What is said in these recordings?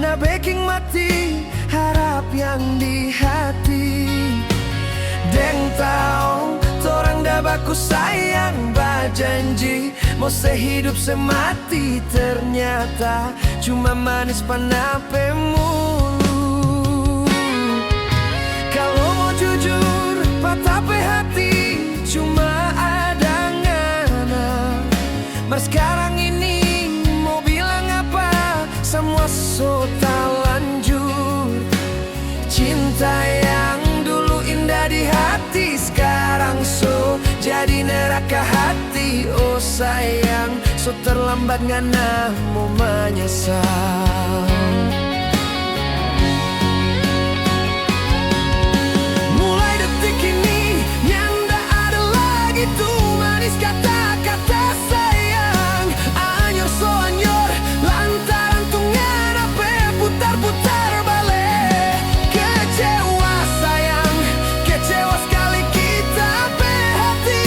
na baking mati harap yang di hati. Deng tau torang dah baku sayang bajanji mau sehidup semati, ternyata cuma manis panape mulu. Kalau mau jujur patape hati cuma ada ngana. Mas sekarang ini mau bilang apa, semua so tak lanjut. Cinta yang dulu indah di hati sekarang so jadi neraka hati. Oh sayang, so terlambat ngana mau menyesal. Mulai detik ini nyanda ada lagi tuh manis kata-kata sayang. Anyor so anyor lantaran tuh ngana pe putar-putar balik. Kecewa sayang, kecewa sekali kita pe hati.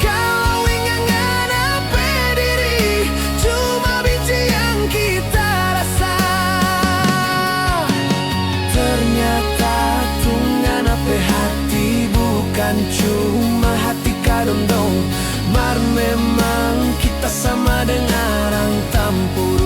Kalau ingat ngana pe diri cuma benci yang kita rasa. Ternyata tuh ngana pe hati bukan cuma hati kadondong. Mar memang kita sama dengan orang tampurung.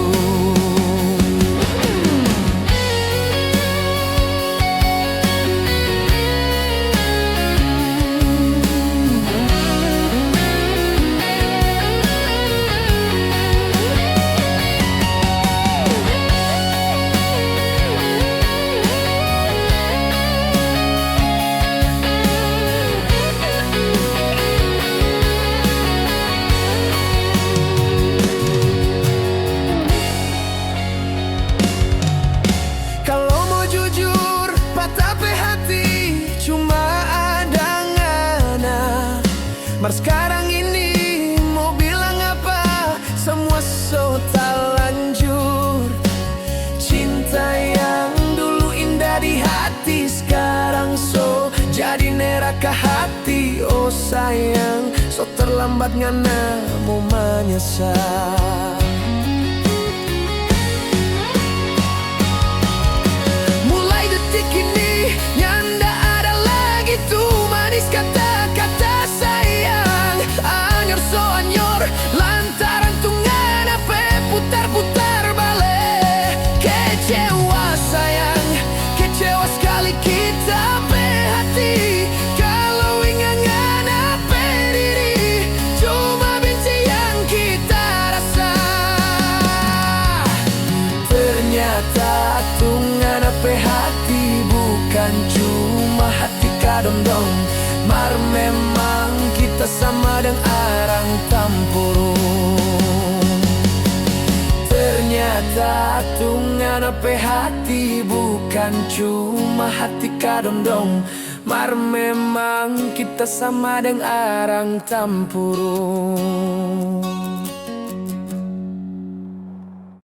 Kalau mau jujur patape hati cuma ada ngana. Mar sekarang ini mau bilang apa, semua so tak lanjut. Cinta yang dulu indah di hati sekarang so jadi neraka hati. Oh sayang, so terlambat ngana mau menyesal. Mulai detik ini nyanda ada lagi tuh manis kata-kata sayang. Anyor so anyor lantaran tuh ngana pe putar-putar balik. Kecewa sayang, kecewa sekali kita pe hati. Kalau ingat ngana pe diri cuma benci yang kita rasa. Ternyata tuh ngana pe hati bukan cuma hati kadondong. Mar memang kita sama dengan arang tampurung. Ternyata tuh ngana pe hati bukan cuma hati kadondong. Mar memang kita sama dengan arang tampurung.